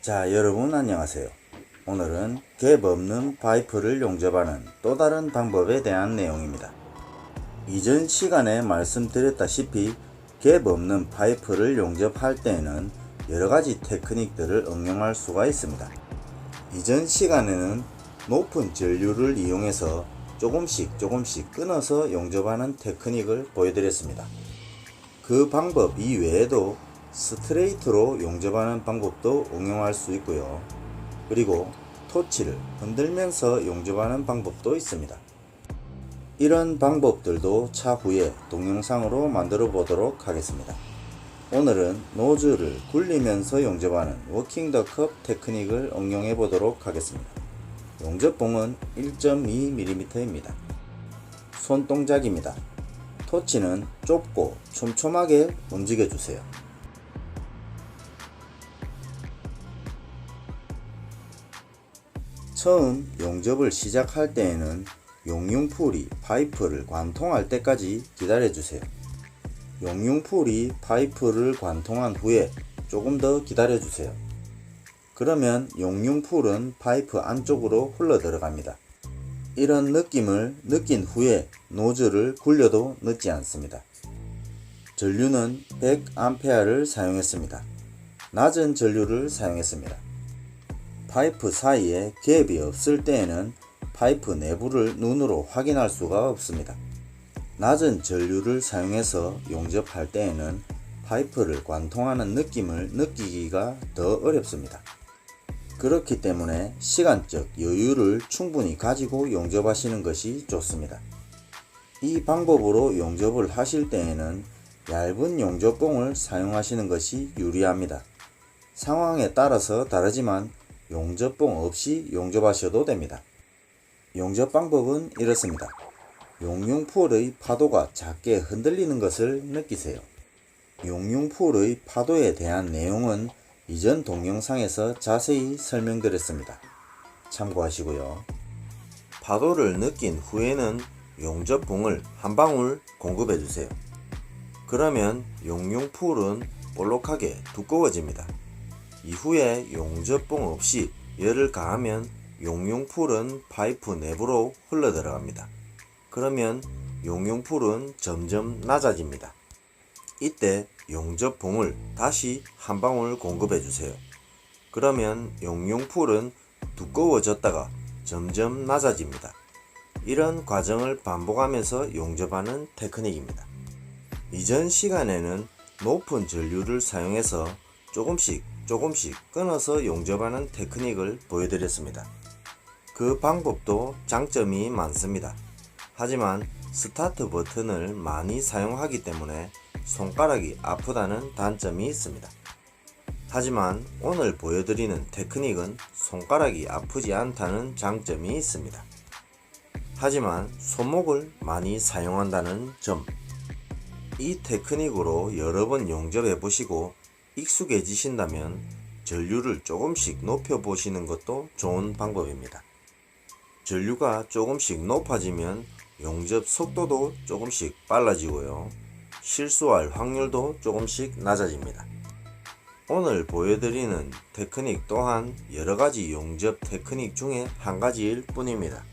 자, 여러분 안녕하세요. 오늘은 갭 없는 파이프를 용접하는 또 다른 방법에 대한 내용입니다. 이전 시간에 말씀드렸다시피 갭 없는 파이프를 용접할 때에는 여러가지 테크닉들을 응용할 수가 있습니다. 이전 시간에는 높은 전류를 이용해서 조금씩 끊어서 용접하는 테크닉을 보여드렸습니다. 그 방법 이외에도 스트레이트로 용접하는 방법도 응용할 수 있고요. 그리고 토치를 흔들면서 용접하는 방법도 있습니다. 이런 방법들도 차후에 동영상으로 만들어 보도록 하겠습니다. 오늘은 노즐을 굴리면서 용접하는 워킹 더 컵 테크닉을 응용해 보도록 하겠습니다. 용접봉은 1.2mm입니다. 손동작입니다. 토치는 좁고 촘촘하게 움직여 주세요. 처음 용접을 시작할 때에는 용융풀이 파이프를 관통할 때까지 기다려 주세요. 용융풀이 파이프를 관통한 후에 조금 더 기다려 주세요. 그러면 용융풀은 파이프 안쪽으로 흘러 들어갑니다. 이런 느낌을 느낀 후에 노즐을 굴려도 늦지 않습니다. 전류는 100A를 사용했습니다. 낮은 전류를 사용했습니다. 파이프 사이에 갭이 없을 때에는 파이프 내부를 눈으로 확인할 수가 없습니다. 낮은 전류를 사용해서 용접할 때에는 파이프를 관통하는 느낌을 느끼기가 더 어렵습니다. 그렇기 때문에 시간적 여유를 충분히 가지고 용접하시는 것이 좋습니다. 이 방법으로 용접을 하실 때에는 얇은 용접봉을 사용하시는 것이 유리합니다. 상황에 따라서 다르지만 용접봉 없이 용접하셔도 됩니다. 용접 방법은 이렇습니다. 용융풀의 파도가 작게 흔들리는 것을 느끼세요. 용융풀의 파도에 대한 내용은 이전 동영상에서 자세히 설명드렸습니다. 참고하시고요. 파도를 느낀 후에는 용접봉을 한 방울 공급해 주세요. 그러면 용융풀은 볼록하게 두꺼워집니다. 이후에 용접봉 없이 열을 가하면 용융풀은 파이프 내부로 흘러 들어갑니다. 그러면 용융풀은 점점 낮아집니다. 이때 용접봉을 다시 한 방울 공급해 주세요. 그러면 용융풀은 두꺼워졌다가 점점 낮아집니다. 이런 과정을 반복하면서 용접하는 테크닉입니다. 이전 시간에는 높은 전류를 사용해서 조금씩 끊어서 용접하는 테크닉을 보여드렸습니다. 그 방법도 장점이 많습니다. 하지만 스타트 버튼을 많이 사용하기 때문에 손가락이 아프다는 단점이 있습니다. 하지만 오늘 보여드리는 테크닉은 손가락이 아프지 않다는 장점이 있습니다. 하지만 손목을 많이 사용한다는 점. 이 테크닉으로 여러 번 용접해 보시고 익숙해지신다면 전류를 조금씩 높여 보시는 것도 좋은 방법입니다. 전류가 조금씩 높아지면 용접 속도도 조금씩 빨라지고요. 실수할 확률도 조금씩 낮아집니다. 오늘 보여드리는 테크닉 또한 여러가지 용접 테크닉 중에 한 가지일 뿐입니다.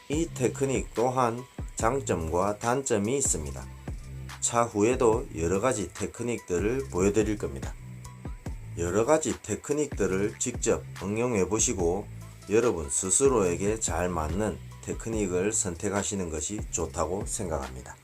이 테크닉 또한 장점과 단점이 있습니다. 차후에도 여러가지 테크닉들을 보여드릴 겁니다. 여러가지 테크닉들을 직접 응용해 보시고 여러분 스스로에게 잘 맞는 테크닉을 선택하시는 것이 좋다고 생각합니다.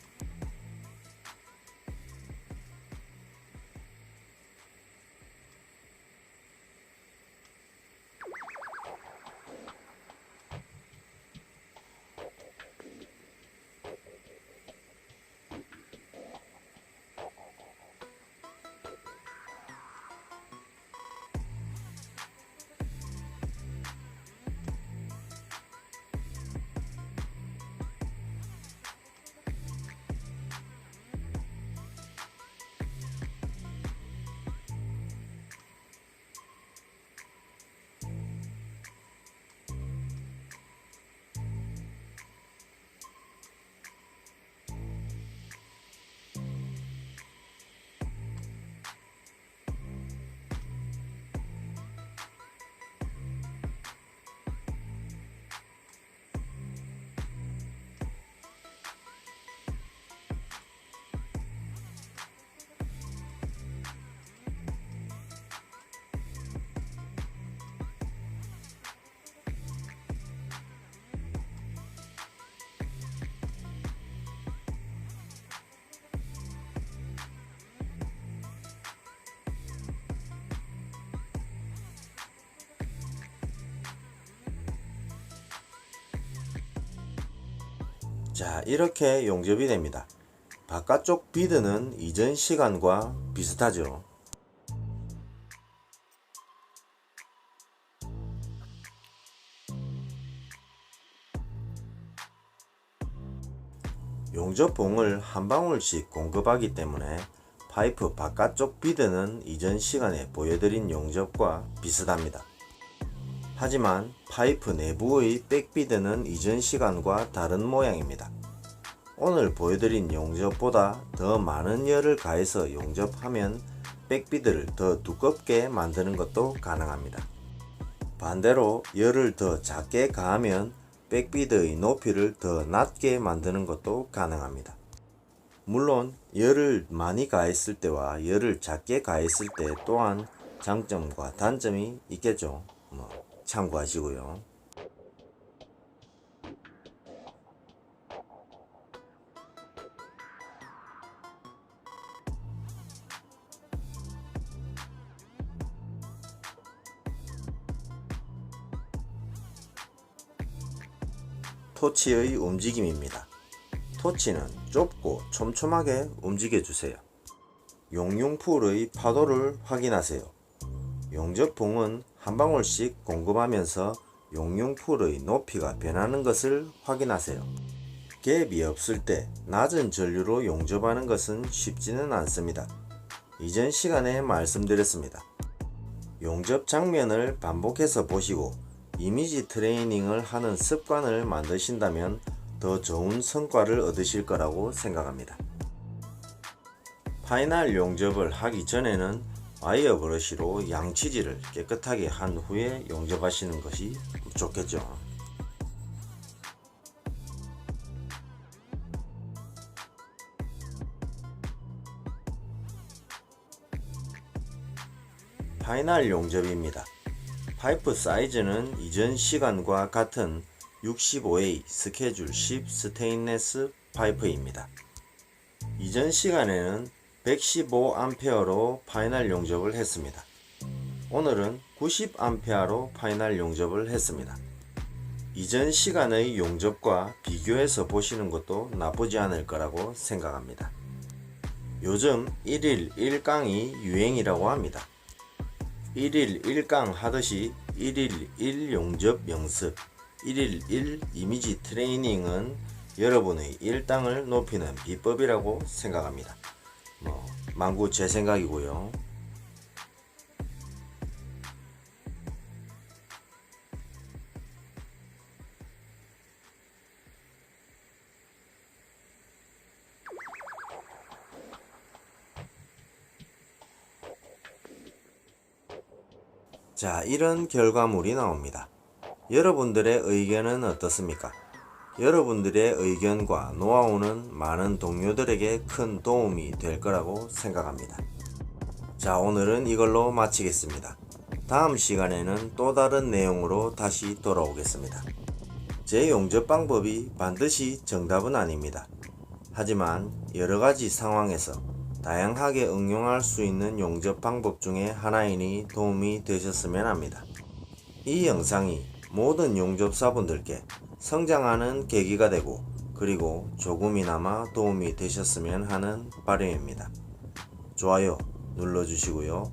자, 이렇게 용접이 됩니다. 바깥쪽 비드는 이전 시간과 비슷하죠. 용접봉을 한 방울씩 공급하기 때문에 파이프 바깥쪽 비드는 이전 시간에 보여드린 용접과 비슷합니다. 하지만 파이프 내부의 백비드는 이전 시간과 다른 모양입니다. 오늘 보여드린 용접보다 더 많은 열을 가해서 용접하면 백비드를 더 두껍게 만드는 것도 가능합니다. 반대로 열을 더 작게 가하면 백비드의 높이를 더 낮게 만드는 것도 가능합니다. 물론 열을 많이 가했을 때와 열을 작게 가했을 때 또한 장점과 단점이 있겠죠. 참고하시고요. 토치의 움직임입니다. 토치는 좁고 촘촘하게 움직여주세요. 용융풀의 파도를 확인하세요. 용접봉은 한 방울씩 공급하면서 용융풀의 높이가 변하는 것을 확인하세요. 갭이 없을 때 낮은 전류로 용접하는 것은 쉽지는 않습니다. 이전 시간에 말씀드렸습니다. 용접 장면을 반복해서 보시고 이미지 트레이닝을 하는 습관을 만드신다면 더 좋은 성과를 얻으실 거라고 생각합니다. 파이널 용접을 하기 전에는 와이어 브러쉬로 양치질을 깨끗하게 한 후에 용접하시는 것이 좋겠죠. 파이널 용접입니다. 파이프 사이즈는 이전 시간과 같은 65A 스케줄 10 스테인레스 파이프입니다. 이전 시간에는 115A로 파이널 용접을 했습니다. 오늘은 90A로 파이널 용접을 했습니다. 이전 시간의 용접과 비교해서 보시는 것도 나쁘지 않을 거라고 생각합니다. 요즘 1일 1강이 유행이라고 합니다. 1일 1강 하듯이 1일 1 용접 연습, 1일 1 이미지 트레이닝은 여러분의 일당을 높이는 비법이라고 생각합니다. 만구 제 생각이고요. 자, 이런 결과물이 나옵니다. 여러분들의 의견은 어떻습니까? 여러분들의 의견과 노하우는 많은 동료들에게 큰 도움이 될 거라고 생각합니다. 자, 오늘은 이걸로 마치겠습니다. 다음 시간에는 또 다른 내용으로 다시 돌아오겠습니다. 제 용접 방법이 반드시 정답은 아닙니다. 하지만 여러가지 상황에서 다양하게 응용할 수 있는 용접 방법 중에 하나이니 도움이 되셨으면 합니다. 이 영상이 모든 용접사분들께 성장하는 계기가 되고 그리고 조금이나마 도움이 되셨으면 하는 바람입니다. 좋아요 눌러주시고요.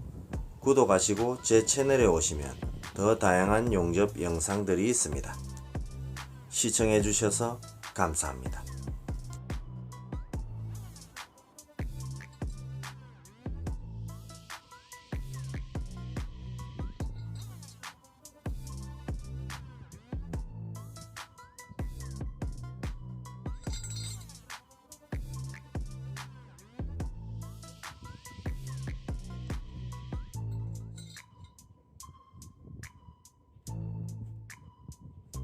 구독하시고 제 채널에 오시면 더 다양한 용접 영상들이 있습니다. 시청해주셔서 감사합니다.